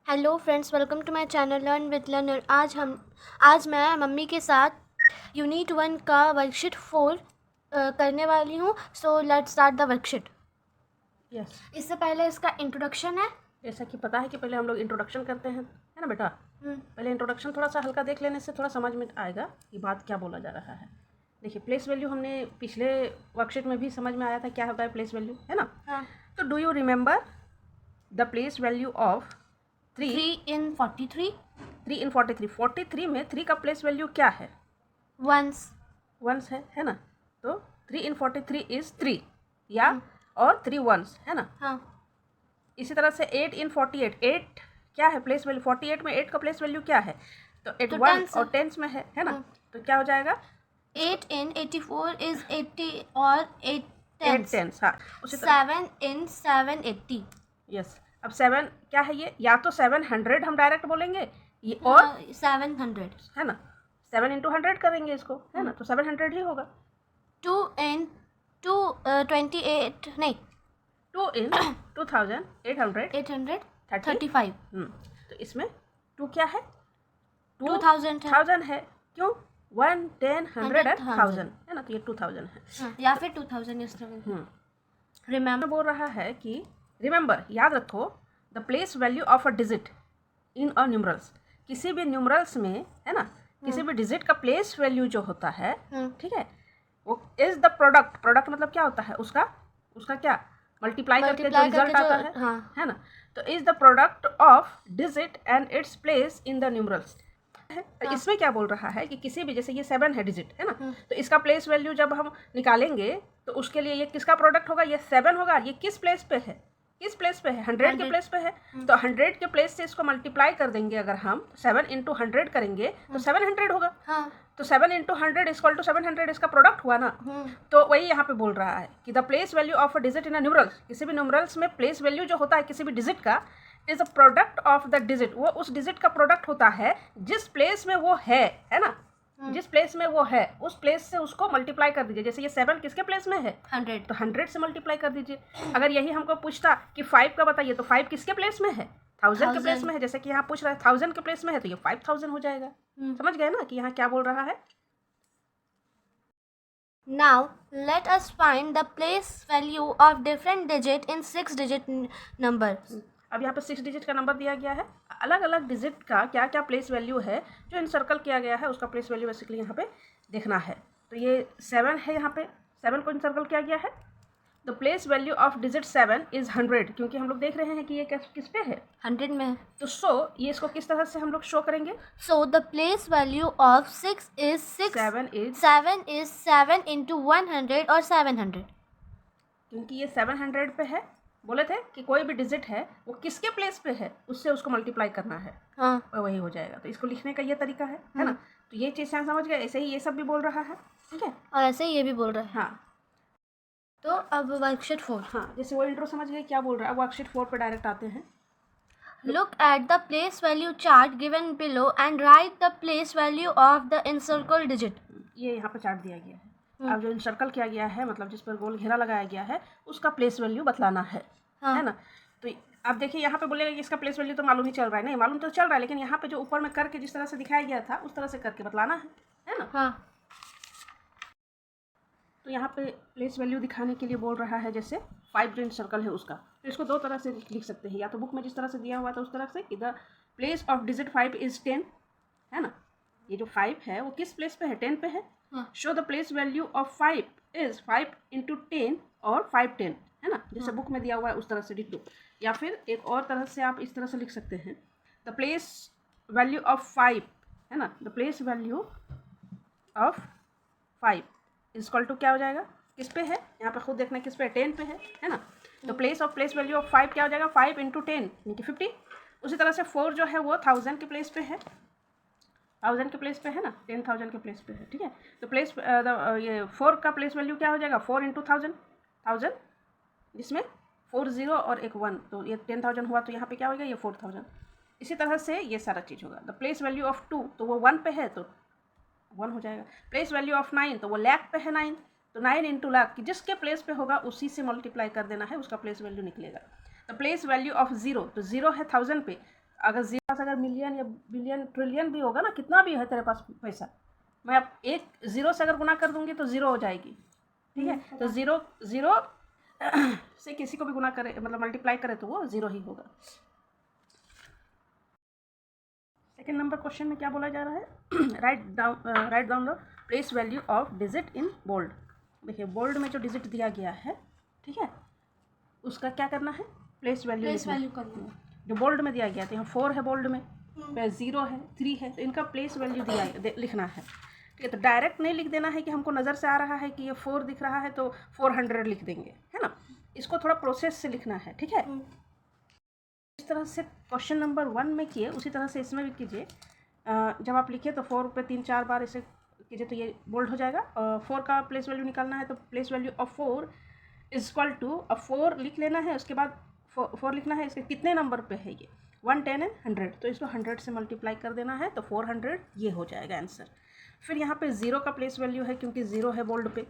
Hello friends, welcome to my channel learn with learner. आज मैं mummy के साथ यूनिट 1 का वर्कशीट 4 करने वाली हूँ। So let's start the worksheet. Yes इससे पहले इसका इंट्रोडक्शन है। जैसा कि पता है कि पहले हम लोग इंट्रोडक्शन करते हैं, है ना बेटा। पहले इंट्रोडक्शन थोड़ा सा हल्का देख लेने से थोड़ा समझ में आएगा कि बात क्या बोला जा रहा है। देखिए, प्लेस वैल्यू हमने पिछले वर्कशीट में भी समझ में आया था क्या होता है प्लेस वैल्यू, है ना। हाँ। तो do you remember the place value of 3 3 in 43 3 in 43। 43 में 3 का प्लेस वैल्यू क्या है? वंस है ना। तो 3 in 43 इज 3 या और 3 वंस, है ना। हाँ। इसी तरह से 8 in 48, 8 क्या है प्लेस वैल्यू? 48 में 8 का प्लेस वैल्यू क्या है? तो 8 तो 1 tens और टेंस में है ना। तो क्या हो जाएगा? 8 in 84 is 80 और 8 8 tens। टेंस, हाँ। उसी तरह 7 in 780। यस। अब 7 क्या है? ये या तो 700 हम डायरेक्ट बोलेंगे ये, और 700 है ना 7 into 100 करेंगे इसको, है ना। तो 700 ही होगा। 2 in 28 नहीं 2 in 2835। 835। तो इसमें 2 क्या है? 2000 है। 1000 है। क्यों? 1 10 100 एंड 1000, है ना। तो ये 2000 है। हाँ, या फिर 2000 इस तरह। रिमेम्बर बोल रहा है कि रिमेंबर, याद रखो, the place value of a digit in a numerals. किसी भी न्यूमरल्स में, है ना, किसी भी डिजिट का प्लेस वैल्यू जो होता है, ठीक है, वो इज द प्रोडक्ट। प्रोडक्ट मतलब क्या होता है? उसका क्या मल्टीप्लाई करके जो रिजल्ट आता है, हाँ। है ना। तो is the product of digit and its place in the numerals. इसमें क्या बोल रहा है कि किसी भी, जैसे ये 7 है डिजिट, है ना। तो इसका प्लेस वैल्यू जब हम निकालेंगे तो उसके लिए ये किसका प्रोडक्ट होगा? ये 7 होगा। ये किस प्लेस पे है? 100 के प्लेस पे है। तो 100 के प्लेस से इसको मल्टीप्लाई कर देंगे अगर हम 7 into 100 करेंगे तो 700 होगा। हाँ। तो 7 into 100 इक्वल टू 700 इसका प्रोडक्ट हुआ ना। तो वही यहाँ पे बोल रहा है कि the place value of a digit in a numerals. किसी भी न्यूमरल्स में प्लेस वैल्यू जो होता है किसी भी डिजिट का is a product of the digit. वो उस डिजिट का प्रोडक्ट होता है जिस प्लेस में वो है ना। जिस प्लेस में वो है उस प्लेस से उसको मल्टीप्लाई कर दीजिए। जैसे ये 7 किसके प्लेस में है? 100। तो 100 से मल्टीप्लाई कर दीजिए। अगर यही हमको पूछता कि 5 का बताइए तो 5 किसके प्लेस में है? 1000 के प्लेस में है। जैसे कि यहाँ पूछ रहा है 1000 के प्लेस में है तो ये 5000 हो जाएगा। समझ गए ना कि यहाँ क्या बोल रहा है। Now let us find the place value of different digit in 6-digit number. अब यहाँ पे 6 डिजिट का नंबर दिया गया है। अलग अलग डिजिट का क्या क्या प्लेस वैल्यू है जो इनसर्कल किया गया है उसका प्लेस वैल्यू बेसिकली यहाँ पे देखना है। तो ये 7 है, यहाँ पे 7 को इनसर्कल किया गया है। The place value of digit 7 is 100, क्योंकि हम लोग देख रहे हैं कि ये किस पे है? 100 में है। तो ये इसको किस तरह से हम लोग शो करेंगे? So the place value of 6 is 6. 7 is 7 into 100 और 700। क्योंकि ये 700 पे है। बोले थे कि कोई भी डिजिट है वो किसके प्लेस पे है उससे उसको मल्टीप्लाई करना है। हाँ। और वही हो जाएगा। तो इसको लिखने का ये तरीका है ना। तो ये चीज़ समझ गए। ऐसे ही ये सब भी बोल रहा है, ठीक है। और ऐसे ही ये भी बोल रहा है। हाँ। तो अब वर्कशीट 4। हाँ, जैसे वो इंट्रो समझ गए क्या बोल रहा है। अब वर्कशीट 4 पे डायरेक्ट आते हैं। Look at the place value chart given below and write the place value of the encircled digit. ये यहाँ पे चार्ट दिया गया है। अब जो इनसर्कल किया गया है, मतलब जिस पर गोल घेरा लगाया गया है, उसका प्लेस वैल्यू बतलाना है। हाँ। है ना। तो अब देखिए यहाँ पे बोलेगा कि इसका प्लेस वैल्यू तो मालूम ही चल रहा है। नहीं, मालूम तो चल रहा है, लेकिन यहाँ पे जो ऊपर में करके जिस तरह से दिखाया गया था उस तरह से करके बतलाना है ना। हाँ। तो यहाँ पे प्लेस वैल्यू दिखाने के लिए बोल रहा है, जैसे 5 जो सर्कल है उसका, तो इसको दो तरह से लिख सकते हैं। या तो बुक में जिस तरह से दिया हुआ था उस तरह से कि the place of digit 5 is 10, है ना। ये जो 5 है वो किस प्लेस पे है? 10 पे है। Show the place value of 5 is 5 into 10 और 5 10, है ना। जैसे बुक में दिया हुआ है उस तरह से डिट्टो। या फिर एक और तरह से आप इस तरह से लिख सकते हैं, द प्लेस वैल्यू ऑफ 5, है ना। The place value of 5 is equal to क्या हो जाएगा? किस पे है? यहाँ पे खुद देखना किस पे है? 10 पे है ना। तो प्लेस वैल्यू ऑफ 5 क्या हो जाएगा? 5 into 10 यानी कि 50। उसी तरह से 4 जो है वो 1000 के प्लेस पे है। 1000 के प्लेस पे है ना, 10,000 के प्लेस पे है, ठीक है। तो ये 4 का प्लेस वैल्यू क्या हो जाएगा? 4 into 1000, जिसमें 4 0 और एक 1, तो ये 10,000 हुआ। तो यहाँ पे क्या होगा? ये 4000। इसी तरह से ये सारा चीज़ होगा। द प्लेस वैल्यू ऑफ 2, तो वो 1 पे है तो 1 हो जाएगा। प्लेस वैल्यू ऑफ 9, तो वो लाख पे है 9, तो 9 into लाख कि जिसके प्लेस पे होगा उसी से मल्टीप्लाई कर देना है, उसका प्लेस वैल्यू निकलेगा। द प्लेस वैल्यू ऑफ 0, तो 0 है 1000 पे, अगर जीरो पास अगर मिलियन या बिलियन ट्रिलियन भी होगा ना, कितना भी है तेरे पास पैसा, मैं अब एक ज़ीरो से अगर गुना कर दूंगी तो ज़ीरो हो जाएगी, ठीक है। तो ज़ीरो से किसी को भी गुना करे, मतलब मल्टीप्लाई करे, तो वो ज़ीरो ही होगा। सेकेंड नंबर क्वेश्चन में क्या बोला जा रहा है, write down the place value of digit in bold. देखिए बोल्ड में जो डिजिट दिया गया है, ठीक है, उसका क्या करना है, प्लेस वैल्यू करना। जो बोल्ड में दिया गया था, यहाँ 4 है बोल्ड में, 0 है, 3 है, तो इनका प्लेस वैल्यू लिखना है, ठीक है। तो डायरेक्ट नहीं लिख देना है कि हमको नज़र से आ रहा है कि ये 4 दिख रहा है तो 400 लिख देंगे, है ना। इसको थोड़ा प्रोसेस से लिखना है, ठीक है। इस तरह से क्वेश्चन नंबर 1 में किए, उसी तरह से इसमें भी कीजिए। जब आप लिखिए तो 4 पे 3-4 बार इसे कीजिए तो ये बोल्ड हो जाएगा। 4 का प्लेस वैल्यू निकालना है, तो place value of 4 is equal to, अब 4 लिख लेना है, उसके बाद 4 लिखना है, इसके कितने नंबर पे है ये, 1, 10 एंड 100, तो इसको 100 से मल्टीप्लाई कर देना है, तो 400 ये हो जाएगा आंसर। फिर यहाँ पे 0 का प्लेस वैल्यू है, क्योंकि 0 है बोल्ड पे,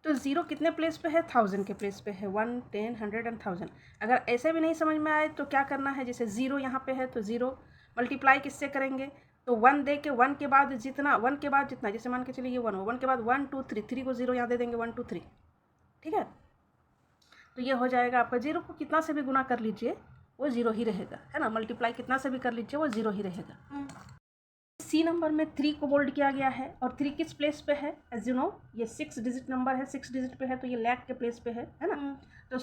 तो 0 कितने प्लेस पे है, 1000 के प्लेस पे है, 1, 10, 100 एंड 1000। अगर ऐसे भी नहीं समझ में आए तो क्या करना है, जैसे 0 यहाँ पे है तो 0 मल्टीप्लाई किससे करेंगे, तो 1 दे के 1 के बाद जितना, 1 के बाद जितना, जैसे मान के चलिए ये 1 हो, 1 के बाद 1 2 3, 3 को 0 यहाँ दे देंगे, 1 2 3, ठीक है। तो ये हो जाएगा आपका, 0 को कितना से भी गुना कर लीजिए वो 0 ही रहेगा, है ना, मल्टीप्लाई कितना से भी कर लीजिए वो 0 ही रहेगा। सी नंबर में 3 को बोल्ड किया गया है, और 3 किस प्लेस पे है, एज यू नो ये 6 डिजिट नंबर है, 6 डिजिट पे है, तो ये लाख के प्लेस पे है ना। तो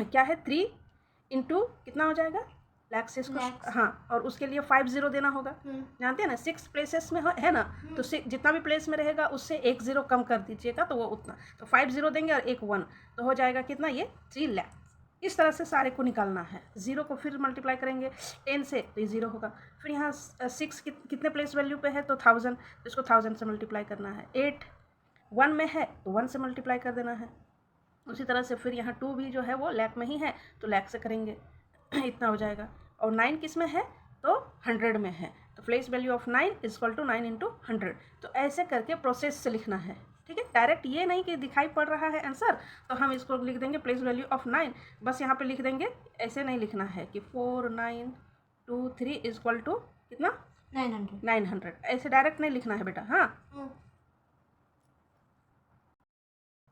क्या है, 3 इंटू कितना हो जाएगा, लाख से इसको, हाँ, और उसके लिए 50 देना होगा, जानते हैं ना, 6 प्लेसेस में है ना, तो जितना भी प्लेस में रहेगा उससे 1 0 कम कर दीजिएगा, तो वो उतना, तो 50 देंगे और 1 1, तो हो जाएगा कितना, ये 3 लाख। इस तरह से सारे को निकालना है। 0 को फिर मल्टीप्लाई करेंगे 10 से, तो ये 0 होगा। फिर यहाँ 6 कितने प्लेस वैल्यू पे है, तो 1000, तो इसको 1000 से मल्टीप्लाई करना है। 8 1 में है तो 1 से मल्टीप्लाई कर देना है। उसी तरह से फिर यहाँ 2 भी जो है वो लाख में ही है, तो लाख से करेंगे इतना हो जाएगा। और 9 किस में है, तो 100 में है, तो place value of 9 is equal to 9 into 100। तो ऐसे करके प्रोसेस से लिखना है, ठीक है। डायरेक्ट ये नहीं कि दिखाई पड़ रहा है आंसर तो हम इसको लिख देंगे प्लेस वैल्यू ऑफ 9, बस यहाँ पे लिख देंगे, ऐसे नहीं लिखना है कि 4 9 2 3 इज इक्वल टू कितना, 900, ऐसे डायरेक्ट नहीं लिखना है बेटा, हाँ।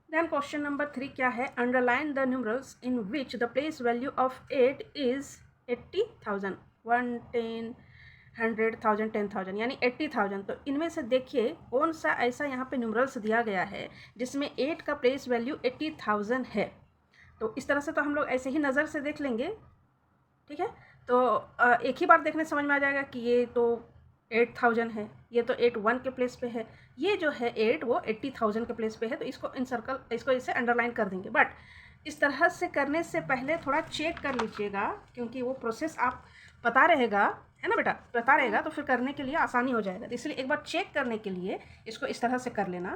देन क्वेश्चन नंबर 3 क्या है, underline the numerals in which the place value of 8 is 80,000, 1 10 100,000 10,000 यानी 80,000। तो इनमें से देखिए कौन सा ऐसा यहाँ पे न्यूमरल्स दिया गया है जिसमें 8 का प्लेस वैल्यू 80,000 है। तो इस तरह से तो हम लोग ऐसे ही नज़र से देख लेंगे, ठीक है। तो एक ही बार देखने समझ में आ जाएगा कि ये तो 8,000 है, ये तो 8 1 के प्लेस पे है, ये जो है 8 वो 80,000 के प्लेस पे है, तो इसको इनसर्कल, इसको इसे अंडरलाइन कर देंगे। बट इस तरह से करने से पहले थोड़ा चेक कर लीजिएगा, क्योंकि वो प्रोसेस आप पता रहेगा, है ना बेटा, पता रहेगा तो फिर करने के लिए आसानी हो जाएगा। तो इसलिए एक बार चेक करने के लिए इसको इस तरह से कर लेना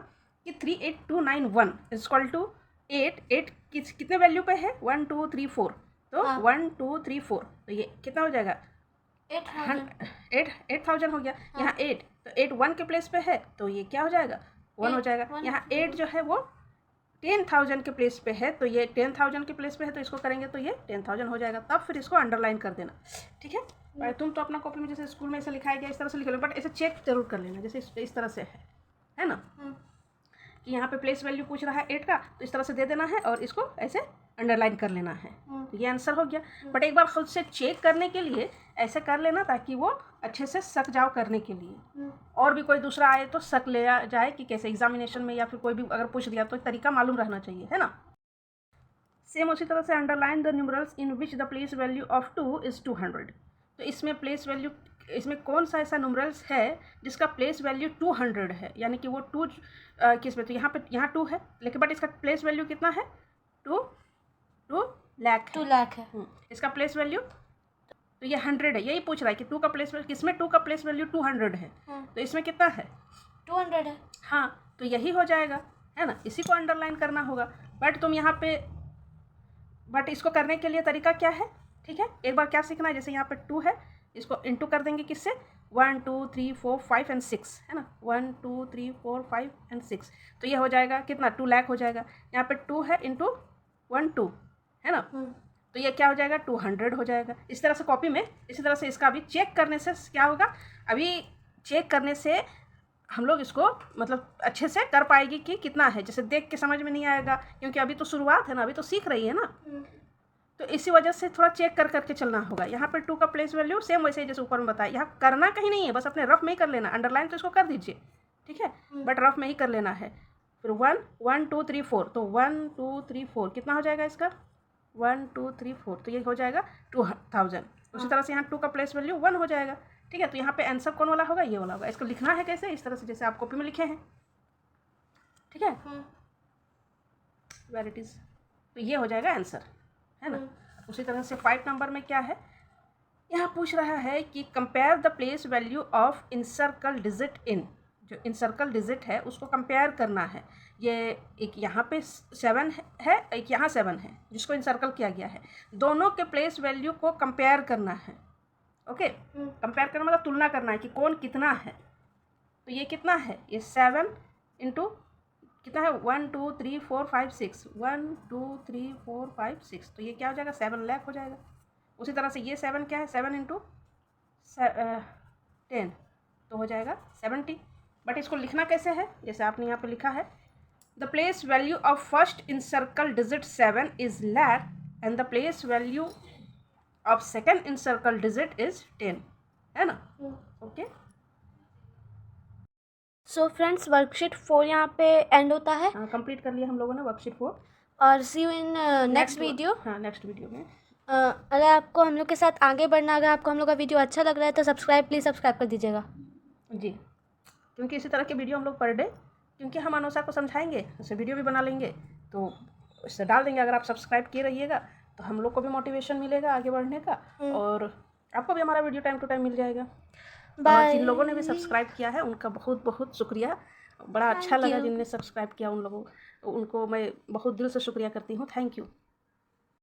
कि 38291 इज इक्वल टू 8 कितने वैल्यू पे है, 1 2 3 4, तो 1 2 3 4, तो ये कितना हो जाएगा, 8,000 हो गया। यहाँ 8, तो 8 1 के प्लेस पे है, तो ये क्या हो जाएगा, 1 हो जाएगा। यहाँ 8 जो है वो 10,000 के प्लेस पे है, तो ये 10,000 के प्लेस पे है, तो इसको करेंगे तो ये 10,000 हो जाएगा। तब फिर इसको अंडरलाइन कर देना, ठीक है। तुम तो अपना कॉपी में जैसे स्कूल में ऐसा लिखाया गया इस तरह से लिख लो, बट ऐसे चेक जरूर कर लेना, जैसे इस तरह से है ना, कि यहाँ पे प्लेस वैल्यू पूछ रहा है 8 का, तो इस तरह से दे देना है और इसको ऐसे अंडरलाइन कर लेना है, तो ये आंसर हो गया। बट एक बार खुद से चेक करने के लिए ऐसे कर लेना ताकि वो अच्छे से सक जाओ करने के लिए, और भी कोई दूसरा आए तो सक ले जाए कि कैसे एग्जामिनेशन में या फिर कोई भी अगर पूछ दिया तो तरीका मालूम रहना चाहिए, है ना। सेम उसी तरह से underline the numerals in which the place value of 2 is 200। तो इसमें प्लेस वैल्यू, इसमें कौन सा ऐसा न्यूमरल्स है जिसका प्लेस वैल्यू 200 है, यानी कि वो 2 किस में, तो यहाँ 2 है, लेकिन बट इसका प्लेस वैल्यू कितना है, 2 लाख है। इसका प्लेस वैल्यू तो ये 100 है, यही पूछ रहा है कि 2 का प्लेस वैल्यू किसमें, 2 का प्लेस वैल्यू 200 है, तो इसमें कितना है, 200 है, हाँ, तो यही हो जाएगा, है ना। इसी को अंडरलाइन करना होगा। बट तुम यहाँ पे, बट इसको करने के लिए तरीका क्या है, ठीक है, एक बार क्या सीखना है, जैसे यहाँ पे 2 है, इसको इंटू कर देंगे किससे, 1 2 3 4 5 एंड 6, है ना, 1 2 3 4 5 एंड 6, तो ये हो जाएगा कितना, 2 लाख हो जाएगा। यहाँ पे 2 है इंटू 1 2, है ना, तो ये क्या हो जाएगा 200 हो जाएगा। इस तरह से कॉपी में, इसी तरह से इसका अभी चेक करने से क्या होगा, अभी चेक करने से हम लोग इसको मतलब अच्छे से कर पाएगी कि कितना है। जैसे देख के समझ में नहीं आएगा क्योंकि अभी तो शुरुआत है ना, अभी तो सीख रही है ना, तो इसी वजह से थोड़ा चेक कर करके चलना होगा। यहाँ पर 2 का प्लेस वैल्यू सेम वैसे ही जैसे ऊपर में बताया, यहाँ करना कहीं नहीं है, बस अपने रफ में ही कर लेना। अंडरलाइन तो इसको कर दीजिए, ठीक है, बट रफ में ही कर लेना है। फिर 1 1 2 3 4, तो 1 2 3 4 कितना हो जाएगा इसका 1 2 3 4, तो ये हो जाएगा 2000। उसी तरह से यहाँ 2 का प्लेस वैल्यू 1 हो जाएगा, ठीक है। तो यहाँ पे आंसर कौन वाला होगा, ये वाला होगा। इसको लिखना है कैसे, इस तरह से जैसे आप कॉपी में लिखे हैं, ठीक है, वेयर इट इज़, तो ये हो जाएगा आंसर, है ना। उसी तरह से 5 नंबर में क्या है, यहाँ पूछ रहा है कि compare the place value of encircle digit in, जो इनसर्कल डिजिट है उसको कंपेयर करना है। ये एक यहाँ पे 7 है, एक यहाँ 7 है जिसको इनसर्कल किया गया है, दोनों के प्लेस वैल्यू को कंपेयर करना है। ओके, कंपेयर करना मतलब तुलना करना है कि कौन कितना है। तो ये कितना है, ये 7 इंटू कितना है 1 2 3 4 5 6, 1 2 3 4 5 6, तो ये क्या हो जाएगा 7 लाख हो जाएगा। उसी तरह से ये 7 क्या है 7 इंटू 10, तो हो जाएगा 70। बट इसको लिखना कैसे है, जैसे आपने यहाँ पे लिखा है the place value of first in circle digit 7 is lakh and the place value of second in circle digit is 10, है ना। ओके, सो फ्रेंड्स वर्कशीट 4 यहाँ पे एंड होता है। हाँ, कंप्लीट कर लिया हम लोगों ने वर्कशीट 4, और सी यू इन नेक्स्ट वीडियो। हाँ, नेक्स्ट वीडियो में। अगर आपको हम लोग के साथ आगे बढ़ना, अगर आपको हम लोग का वीडियो अच्छा लग रहा है तो प्लीज़ सब्सक्राइब कर दीजिएगा जी, क्योंकि इसी तरह के वीडियो हम लोग पर डे, क्योंकि हम अनुषा को समझाएंगे, उससे वीडियो भी बना लेंगे, तो इससे डाल देंगे। अगर आप सब्सक्राइब किए रहिएगा तो हम लोग को भी मोटिवेशन मिलेगा आगे बढ़ने का, और आपको भी हमारा वीडियो टाइम टू टाइम मिल जाएगा। और जिन लोगों ने भी सब्सक्राइब किया है उनका बहुत बहुत शुक्रिया, बड़ा अच्छा लगा जिनने सब्सक्राइब किया, उन लोगों उनको मैं बहुत दिल से शुक्रिया करती हूँ। Thank you.